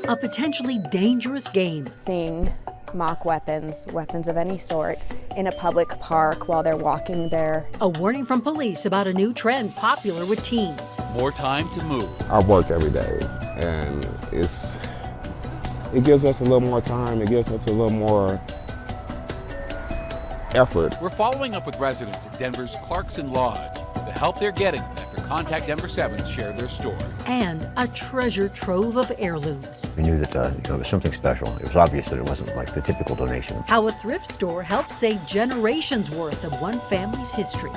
a potentially dangerous game. Seeing mock weapons, weapons of any sort, in a public park while they're walking there. A warning from police about a new trend popular with teens. More time to move. I work every day, and it gives us a little more time. It gives us a little more effort. We're following up with residents at Denver's Clarkson Lodge, the help they're getting after Contact Denver 7 shared their story. And a treasure trove of heirlooms. We knew that it was something special. It was obvious that it wasn't like the typical donation. How a thrift store helped save generations worth of one family's history.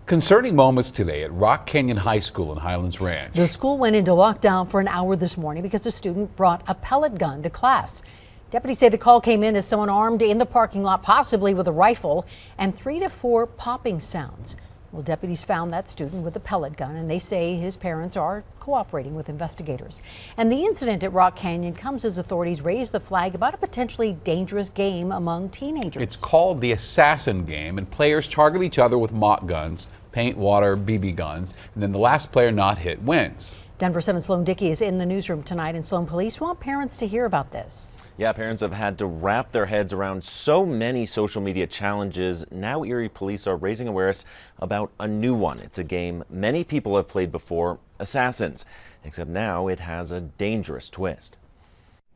Concerning moments today at Rock Canyon High School in Highlands Ranch. The school went into lockdown for an hour this morning because a student brought a pellet gun to class. Deputies say the call came in as someone armed in the parking lot, possibly with a rifle, and 3 to 4 popping sounds. Well, deputies found that student with a pellet gun, and they say his parents are cooperating with investigators. And the incident at Rock Canyon comes as authorities raise the flag about a potentially dangerous game among teenagers. It's called the Assassin game, and players target each other with mock guns, paint, water, BB guns, and then the last player not hit wins. Denver 7's Sloan Dickey is in the newsroom tonight, and Sloan police want parents to hear about this. Yeah, parents have had to wrap their heads around so many social media challenges. Now Erie police are raising awareness about a new one. It's a game many people have played before, Assassins, except now it has a dangerous twist.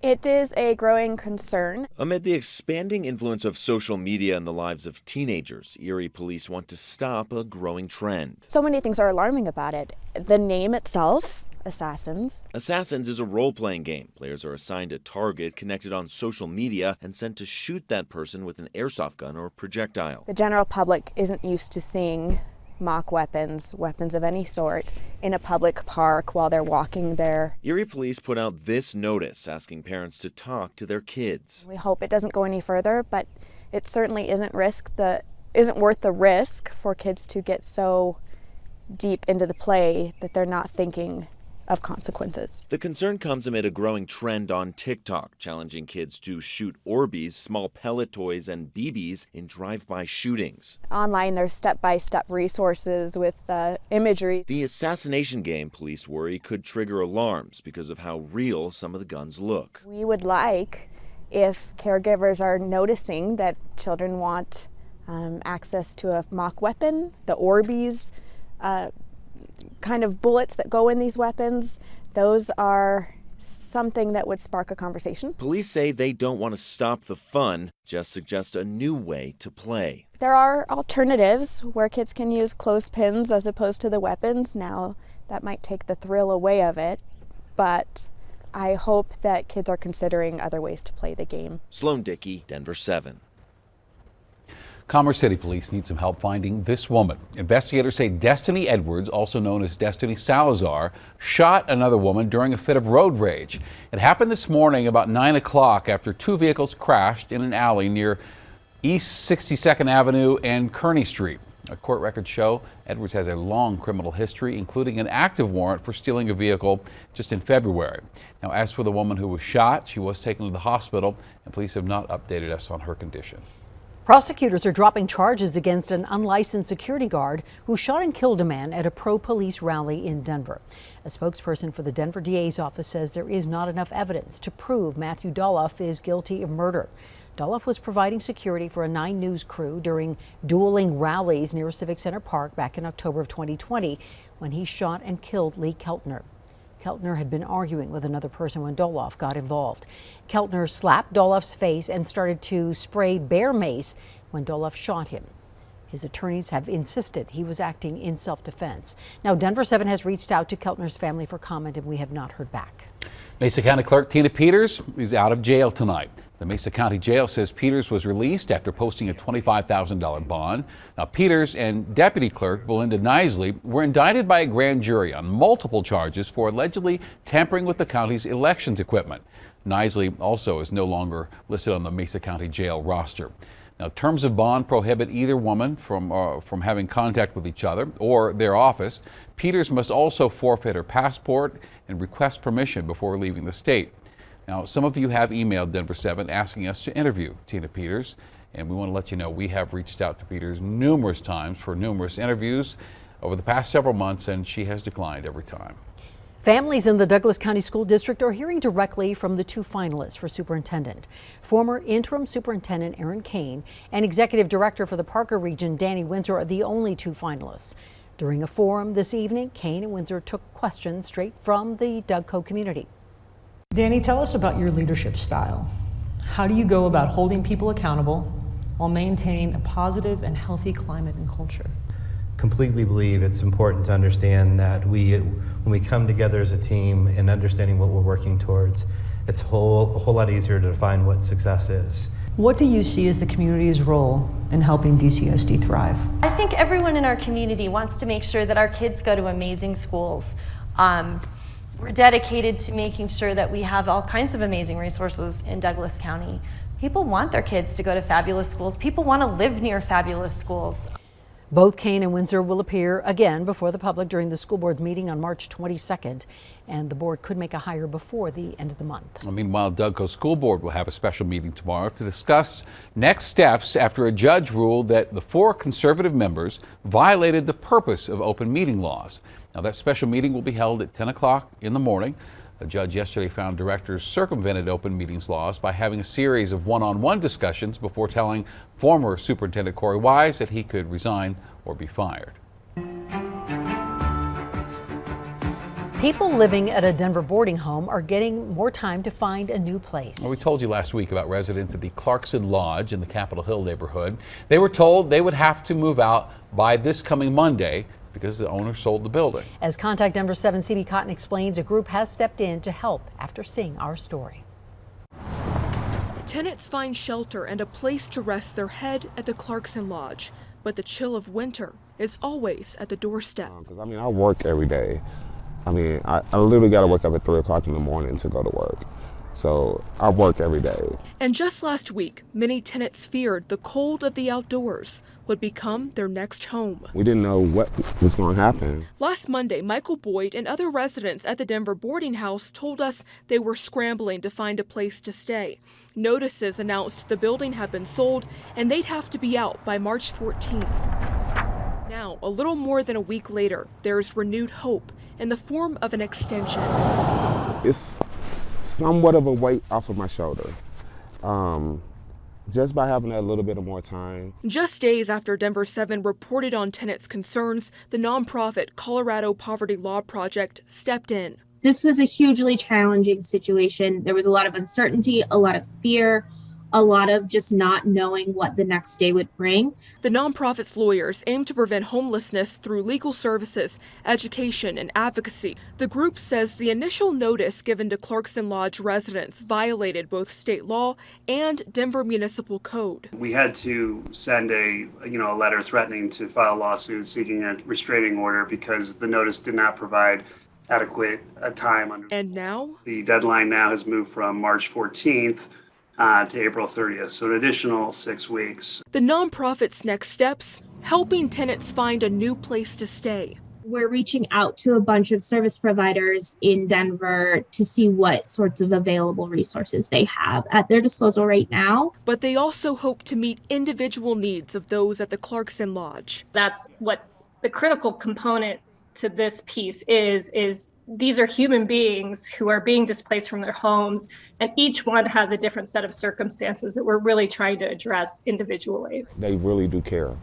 It is a growing concern. Amid the expanding influence of social media in the lives of teenagers, Erie police want to stop a growing trend. So many things are alarming about it. The name itself, Assassins. Assassins is a role-playing game. Players are assigned a target connected on social media and sent to shoot that person with an airsoft gun or projectile. The general public isn't used to seeing mock weapons, weapons of any sort, in a public park while they're walking there. Erie police put out this notice asking parents to talk to their kids. We hope it doesn't go any further, but it certainly isn't worth the risk for kids to get so deep into the play that they're not thinking of consequences. The concern comes amid a growing trend on TikTok, challenging kids to shoot Orbeez, small pellet toys, and BBs in drive-by shootings. Online, there's step-by-step resources with imagery. The assassination game, police worry, could trigger alarms because of how real some of the guns look. We would like, if caregivers are noticing that children want access to a mock weapon, the Orbeez, kind of bullets that go in these weapons, those are something that would spark a conversation. Police say they don't want to stop the fun, just suggest a new way to play. There are alternatives where kids can use clothespins as opposed to the weapons. Now, that might take the thrill away of it, but I hope that kids are considering other ways to play the game. Sloan Dickey, Denver 7. Commerce City police need some help finding this woman. Investigators say Destiny Edwards, also known as Destiny Salazar, shot another woman during a fit of road rage. It happened this morning about 9 o'clock after 2 vehicles crashed in an alley near East 62nd Avenue and Kearney Street. A court records show Edwards has a long criminal history, including an active warrant for stealing a vehicle just in February. Now, as for the woman who was shot, she was taken to the hospital, and police have not updated us on her condition. Prosecutors are dropping charges against an unlicensed security guard who shot and killed a man at a pro-police rally in Denver. A spokesperson for the Denver DA's office says there is not enough evidence to prove Matthew Doloff is guilty of murder. Doloff was providing security for a 9 News crew during dueling rallies near Civic Center Park back in October of 2020 when he shot and killed Lee Keltner. Keltner had been arguing with another person when Doloff got involved. Keltner slapped Doloff's face and started to spray bear mace when Doloff shot him. His attorneys have insisted he was acting in self-defense. Now, Denver 7 has reached out to Keltner's family for comment, and we have not heard back. Mesa County Clerk Tina Peters is out of jail tonight. The Mesa County Jail says Peters was released after posting a $25,000 bond. Now, Peters and Deputy Clerk Belinda Nisley were indicted by a grand jury on multiple charges for allegedly tampering with the county's elections equipment. Nisley also is no longer listed on the Mesa County Jail roster. Now, terms of bond prohibit either woman from having contact with each other or their office. Peters must also forfeit her passport and request permission before leaving the state. Now, some of you have emailed Denver 7 asking us to interview Tina Peters, and we want to let you know we have reached out to Peters numerous times for numerous interviews over the past several months, and she has declined every time. Families in the Douglas County School District are hearing directly from the two finalists for superintendent. Former interim superintendent Aaron Kane and executive director for the Parker region Danny WINSOR are the only two finalists. During a forum this evening, Kane and WINSOR took questions straight from the DOUGCO community. Danny, tell us about your leadership style. How do you go about holding people accountable while maintaining a positive and healthy climate and culture? Completely believe it's important to understand that when we come together as a team and understanding what we're working towards, it's a whole lot easier to define what success is. What do you see as the community's role in helping DCSD thrive? I think everyone in our community wants to make sure that our kids go to amazing schools. We're dedicated to making sure that we have all kinds of amazing resources in Douglas County. People want their kids to go to fabulous schools. People want to live near fabulous schools. Both Kane and WINSOR will appear again before the public during the school board's meeting on March 22nd, and the board could make a hire before the end of the month. Meanwhile, DOUGCO School Board will have a special meeting tomorrow to discuss next steps after a judge ruled that the 4 conservative members violated the purpose of open meeting laws. Now, that special meeting will be held at 10 o'clock in the morning. A judge yesterday found directors circumvented open meetings laws by having a series of one-on-one discussions before telling former Superintendent Corey Wise that he could resign or be fired. People living at a Denver boarding home are getting more time to find a new place. Well, we told you last week about residents at the Clarkson Lodge in the Capitol Hill neighborhood. They were told they would have to move out by this coming Monday because the owner sold the building. As Contact Denver 7 CB Cotton explains, a group has stepped in to help after seeing our story. Tenants find shelter and a place to rest their head at the Clarkson Lodge, but the chill of winter is always at the doorstep. I work every day. I literally got to wake up at 3 o'clock in the morning to go to work. So I work every day. And just last week, many tenants feared the cold of the outdoors would become their next home. We didn't know what was going to happen. Last Monday, Michael Boyd and other residents at the Denver boarding house told us they were scrambling to find a place to stay. Notices announced the building had been sold and they'd have to be out by March 14th. Now, a little more than a week later, there's renewed hope in the form of an extension. It's somewhat of a weight off of my shoulder. Just by having that little bit of more time. Just days after Denver 7 reported on tenants' concerns, the nonprofit Colorado Poverty Law Project stepped in. This was a hugely challenging situation. There was a lot of uncertainty, a lot of fear, a lot of just not knowing what the next day would bring. The nonprofit's lawyers aim to prevent homelessness through legal services, education, and advocacy. The group says the initial notice given to Clarkson Lodge residents violated both state law and Denver municipal code. We had to send a letter threatening to file a lawsuit seeking a restraining order because the notice did not provide adequate time. And now? The deadline now has moved from March 14th to April 30th, so an additional 6 weeks. The nonprofit's next steps, helping tenants find a new place to stay. We're reaching out to a bunch of service providers in Denver to see what sorts of available resources they have at their disposal right now. But they also hope to meet individual needs of those at the Clarkson Lodge. That's what the critical component to this piece is these are human beings who are being displaced from their homes, and each one has a different set of circumstances that we're really trying to address individually. They really do care.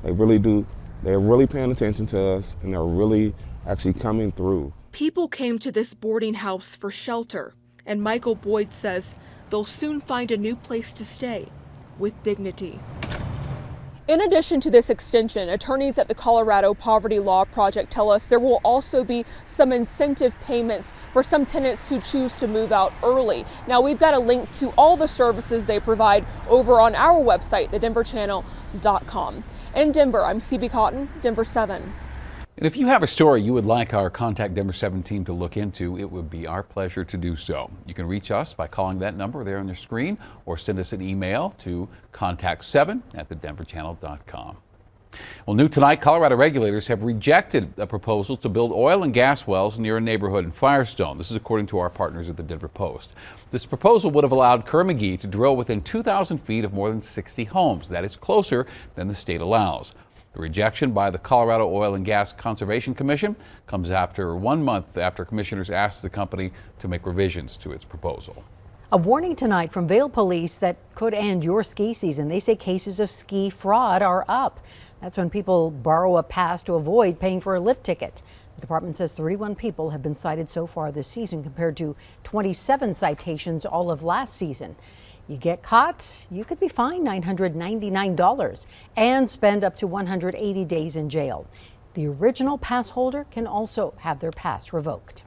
They really do. They're really paying attention to us, and they're really actually coming through. People came to this boarding house for shelter, and Michael Boyd says they'll soon find a new place to stay with dignity. In addition to this extension, attorneys at the Colorado Poverty Law Project tell us there will also be some incentive payments for some tenants who choose to move out early. Now, we've got a link to all the services they provide over on our website, thedenverchannel.com. In Denver, I'm CB Cotton, Denver 7. And if you have a story you would like our Contact Denver 7 team to look into, it would be our pleasure to do so. You can reach us by calling that number there on your screen or send us an email to contact7@thedenverchannel.com. Well, new tonight, Colorado regulators have rejected a proposal to build oil and gas wells near a neighborhood in Firestone. This is according to our partners at the Denver Post. This proposal would have allowed Kerr-McGee to drill within 2,000 feet of more than 60 homes. That is closer than the state allows. The rejection by the Colorado Oil and Gas Conservation Commission comes after 1 month after commissioners asked the company to make revisions to its proposal. A warning tonight from Vail Police that could end your ski season. They say cases of ski fraud are up. That's when people borrow a pass to avoid paying for a lift ticket. The department says 31 people have been cited so far this season compared to 27 citations all of last season. You get caught, you could be fined $999 and spend up to 180 days in jail. The original pass holder can also have their pass revoked.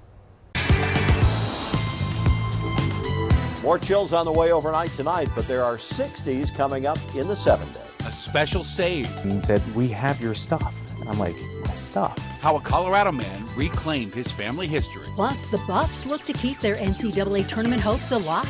More chills on the way overnight tonight, but there are 60s coming up in the 7-day. A special save. He said, "We have your stuff." And I'm like, "My stuff?" How a Colorado man reclaimed his family history. Plus, the Buffs look to keep their NCAA tournament hopes alive.